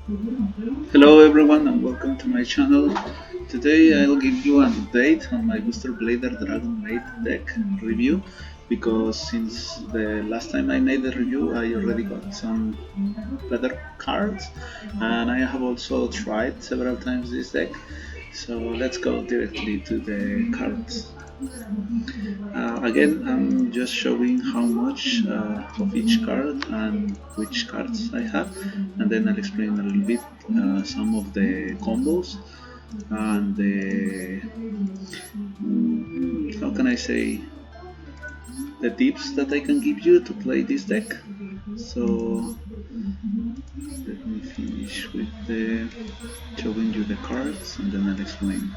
Hello everyone and welcome to my channel. Today I'll give you an update on my Buster Blader Dragonmaid deck review, because since the last time I made the review I already got some better cards and I have also tried several times this deck. So let's go directly to the cards. Again, I'm just showing how much of each card and which cards I have, and then I'll explain a little bit some of the combos and the, how can I say, the tips that I can give you to play this deck. So let me finish with the showing you the cards and then I'll explain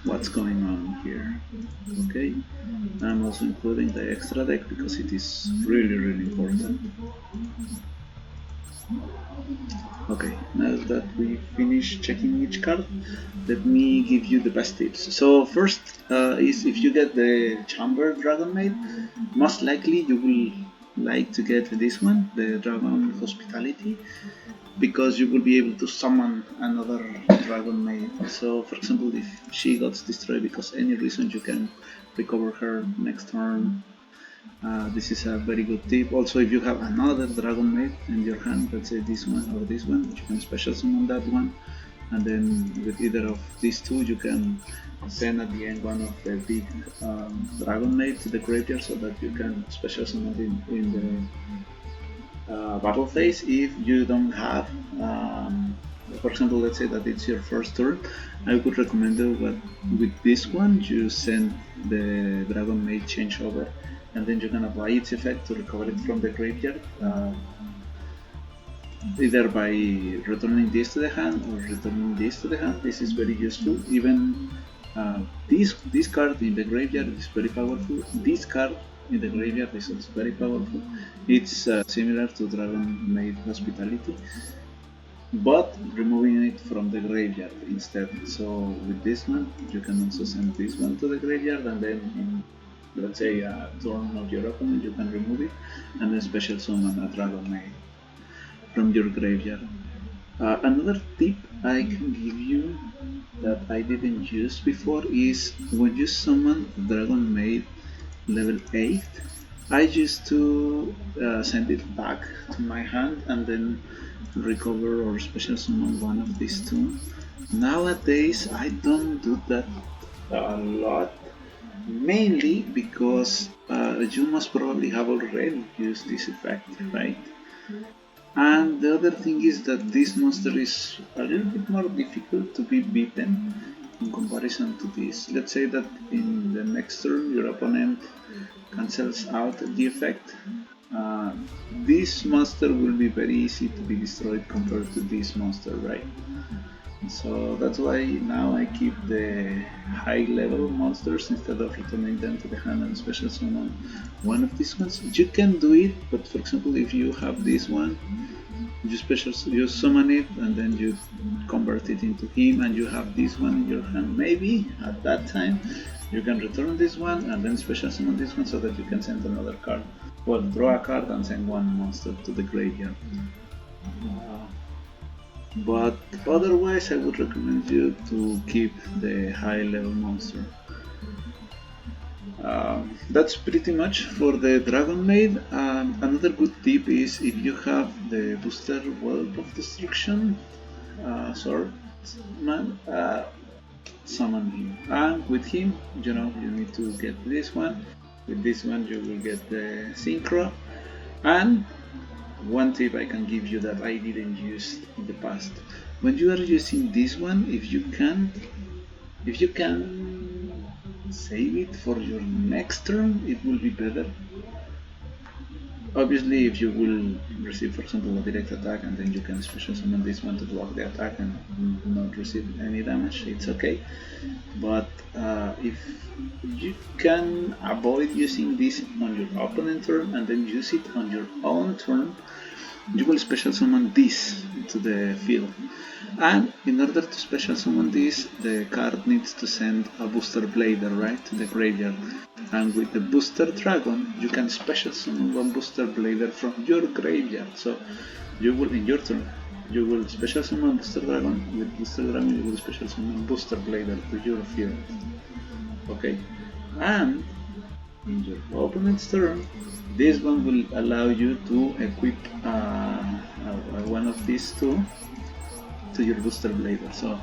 what's going on here. Okay, I'm also including the extra deck because it is really important. Okay, now that we finish checking each card, let me give you the best tips. So first is, if you get the Chamber Dragonmaid, most likely you will like to get this one, the Dragon Hospitality, because you will be able to summon another Dragonmaid. So for example, if she gets destroyed because any reason, you can recover her next turn. This is a very good tip. Also, if you have another Dragonmaid in your hand, let's say this one or this one, you can special summon that one, and then with either of these two you can send at the end one of the big Dragonmaid to the graveyard so that you can special summon it in the battle phase. If you don't have, for example, let's say that it's your first turn, I would recommend that with this one you send the Dragonmaid changeover, and then you can apply its effect to recover it from the graveyard, either by returning this to the hand or returning this to the hand. This is very useful. Even this card in the graveyard is very powerful. This card in the graveyard is also very powerful. It's similar to Dragonmaid Hospitality, but removing it from the graveyard instead. So with this one you can also send this one to the graveyard, and then in, let's say, a turn of your opponent, you can remove it and then special summon a Dragonmaid from your graveyard. Another tip I can give you that I didn't use before is, when you summon Dragonmaid level 8, I used to send it back to my hand and then recover or special summon one of these two. Nowadays I don't do that a lot, mainly because you must probably have already used this effect, right? And the other thing is that this monster is a little bit more difficult to be beaten in comparison to this. Let's say that in the next turn your opponent cancels out the effect. This monster will be very easy to be destroyed compared to this monster, right? So that's why now I keep the high level monsters instead of returning them to the hand and special summon one of these ones. You can do it, but for example, if you have this one, you summon it and then you convert it into him, and you have this one in your hand. Maybe at that time you can return this one and then special summon this one so that you can send another card. Well, draw a card and send one monster to the graveyard. But otherwise I would recommend you to keep the high level monster. That's pretty much for the Dragonmaid. Another good tip is, if you have the Buster Whelp of Destruction swordsman, summon him. And with him, you need to get this one. With this one you will get the synchro. And one tip I can give you that I didn't use in the past: when you are using this one, if you can save it for your next turn, it will be better. Obviously, if you will receive, for example, a direct attack and then you can special summon this one to block the attack and not receive any damage, it's okay. But if you can avoid using this on your opponent turn and then use it on your own turn, you will special summon this to the field. And in order to special summon this, the card needs to send a Buster Blader, right, to the graveyard. And with the Booster Dragon, you can special summon one Booster Blader from your graveyard. So you will, in your turn, you will special summon Buster Dragon. With Buster Dragon, you will special summon Buster Blader to your field. Okay, and in your opponent's turn, this one will allow you to equip one of these two to your Buster Blader. So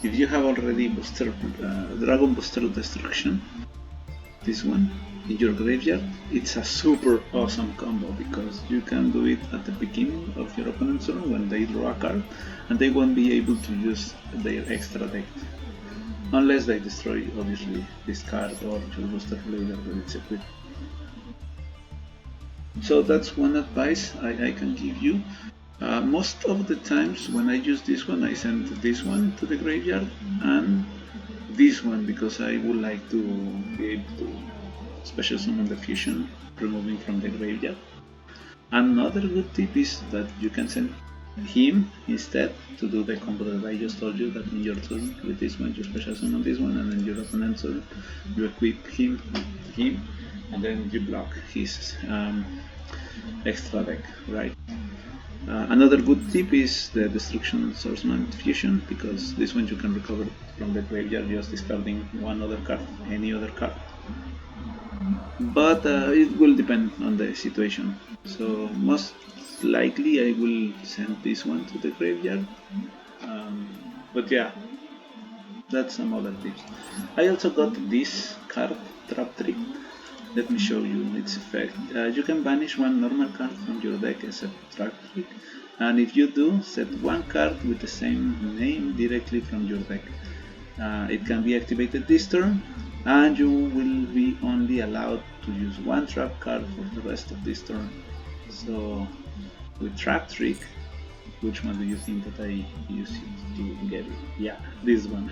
if you have already Dragon Buster Destruction, this one in your graveyard, it's a super awesome combo because you can do it at the beginning of your opponent's turn when they draw a card, and they won't be able to use their extra deck unless they destroy, obviously, this card or your Buster Blader when it's equipped. So that's one advice I can give you. Most of the times when I use this one, I send this one to the graveyard and this one because I would like to be able to special summon the fusion, removing from the graveyard. Another good tip is that you can send him instead to do the combo that I just told you, that in your turn with this one you special summon this one, and then your opponent's turn you equip him, and then you block his extra deck, right? Another good tip is the Destruction Swordsman Fusion, because this one you can recover from the graveyard just discarding one other card, any other card. But it will depend on the situation. So most likely I will send this one to the graveyard. But yeah, that's some other tips. I also got this card, Trap Trick. Let me show you its effect. You can banish one normal card from your deck except Trap Trick, and if you do, set one card with the same name directly from your deck. It can be activated this turn, and you will be only allowed to use one trap card for the rest of this turn. So with Trap Trick, which one do you think that I use it to get it? Yeah, this one.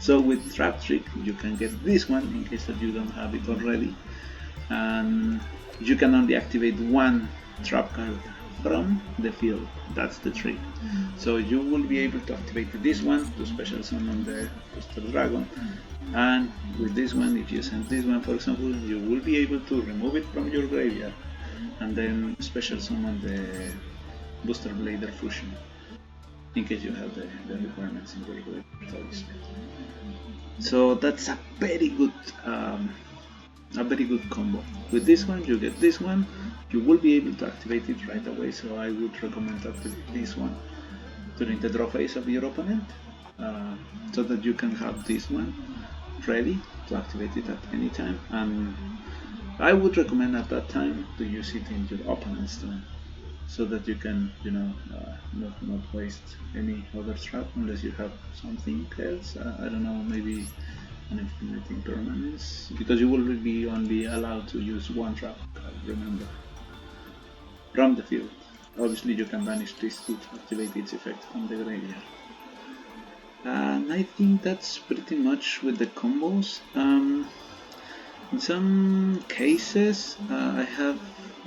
So with Trap Trick you can get this one in case that you don't have it already, and you can only activate one trap card from the field. That's the trick. So you will be able to activate this one to special summon the Buster Dragon, and with this one, if you send this one for example, you will be able to remove it from your graveyard and then special summon the Buster Blader Fusion in case you have the requirements in your graveyard, obviously. So that's a very good combo. With this one you get this one, you will be able to activate it right away, so I would recommend to activate this one during the draw phase of your opponent, so that you can have this one ready to activate it at any time, and I would recommend at that time to use it in your opponent's turn, so that you can, not waste any other trap unless you have something else. I don't know, maybe an infinite impermanence, because you will be only allowed to use one trap card, remember, from the field. Obviously you can banish these two to activate its effect from the graveyard. And I think that's pretty much with the combos. In some cases I have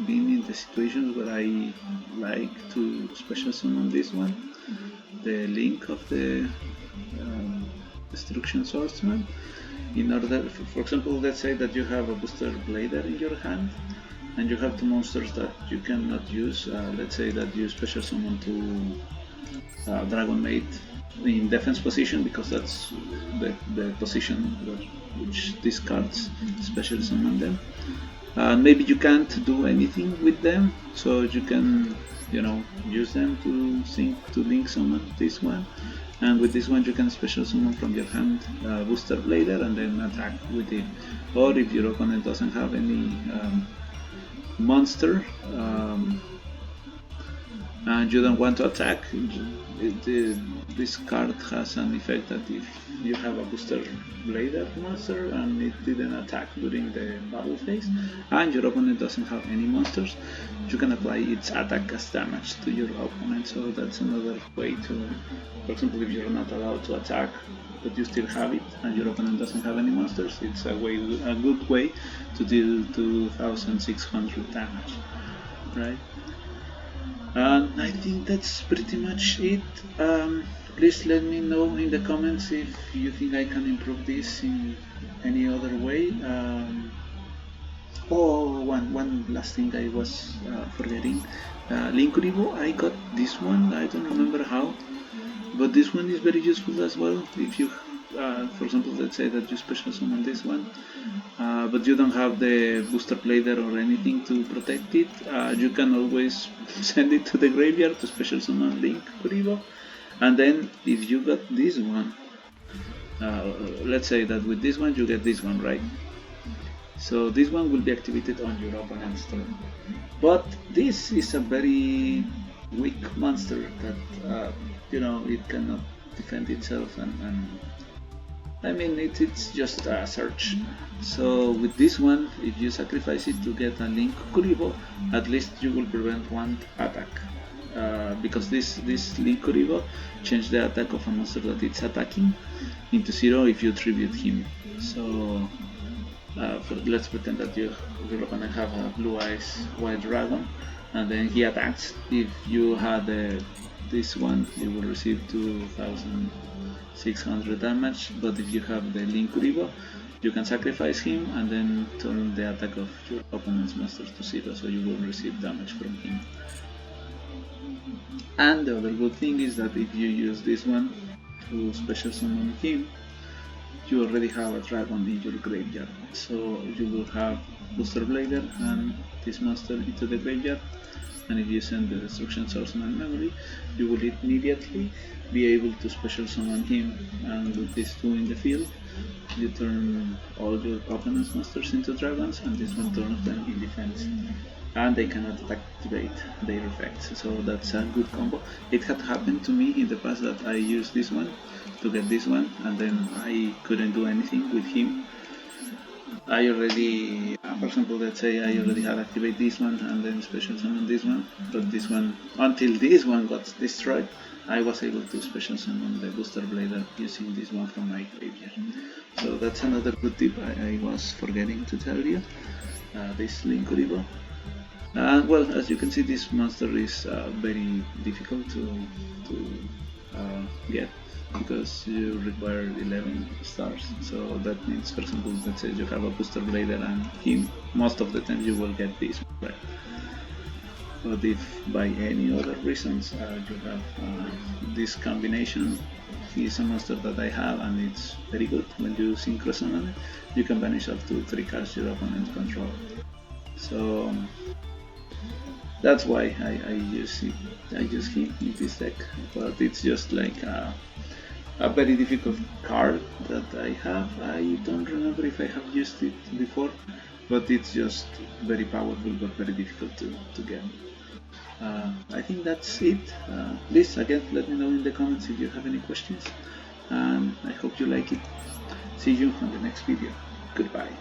been in the situations where I like to special summon this one, the link of the Destruction Swordsman, in order, for example, let's say that you have a Buster Blader in your hand and you have two monsters that you cannot use. Let's say that you special summon to Dragonmaid in defense position, because that's the position which discards special summon them. Maybe you can't do anything with them, so you can, use them to link summon this one, and with this one you can special summon from your hand Buster Blader and then attack with it. Or if your opponent doesn't have any monster and you don't want to attack, this card has an effect that if you have a Buster Blader monster and it didn't attack during the battle phase and your opponent doesn't have any monsters, you can apply its attack as damage to your opponent. So that's another way to, for example, if you're not allowed to attack but you still have it and your opponent doesn't have any monsters, it's a good way to deal 2600 damage, right? And I think that's pretty much it. Please let me know in the comments if you think I can improve this in any other way. Oh, one last thing I was forgetting. Linkuribo, I got this one. I don't remember how, but this one is very useful as well. If you, for example, let's say that you special summon this one, but you don't have the Buster Blader or anything to protect it, you can always send it to the graveyard to special summon Linkuribo, and then if you got this one, let's say that with this one you get this one, right? So this one will be activated on your opponent's turn. But this is a very weak monster that, you know, it cannot defend itself, and I mean it's just a search. So with this one, if you sacrifice it to get a Link Kuribo, at least you will prevent one attack. Because this Link Kuribo changes the attack of a monster that it's attacking into 0 if you tribute him. So let's pretend that your opponent have a blue eyes white dragon, and then he attacks. If you had this one, you will receive 2600 damage, but if you have the Linkuribo, you can sacrifice him and then turn the attack of your opponent's monster to 0, so you will receive damage from him. And the other good thing is that if you use this one to special summon him, you already have a dragon in your graveyard, so you will have Buster Blader and this monster into the graveyard, and if you send the destruction swordsman memory, you will immediately be able to special summon him, and with these two in the field, you turn all your opponent's monsters into dragons, and this one turns them in defense, and they cannot activate their effects, so that's a good combo. It had happened to me in the past that I used this one to get this one, and then I couldn't do anything with him. I already, for example, let's say I already had activated this one and then special summon this one, but this one, until this one got destroyed, I was able to special summon the Buster Blader using this one from my graveyard. So that's another good tip I was forgetting to tell you, this Linkuribo. Well, as you can see, this monster is very difficult to get, because you require 11 stars. So that means, for example, let's say you have a Buster Blader and him, most of the time you will get this, right? But if by any other reasons you have this combination, he is a monster that I have, and it's very good. When you synchro summon it, you can banish up to 3 cards your opponent control. So that's why I use him in this deck, but it's just like a very difficult card that I have. I don't remember if I have used it before, but it's just very powerful but very difficult to get. I think that's it. Please again let me know in the comments if you have any questions, and I hope you like it. See you on the next video. Goodbye.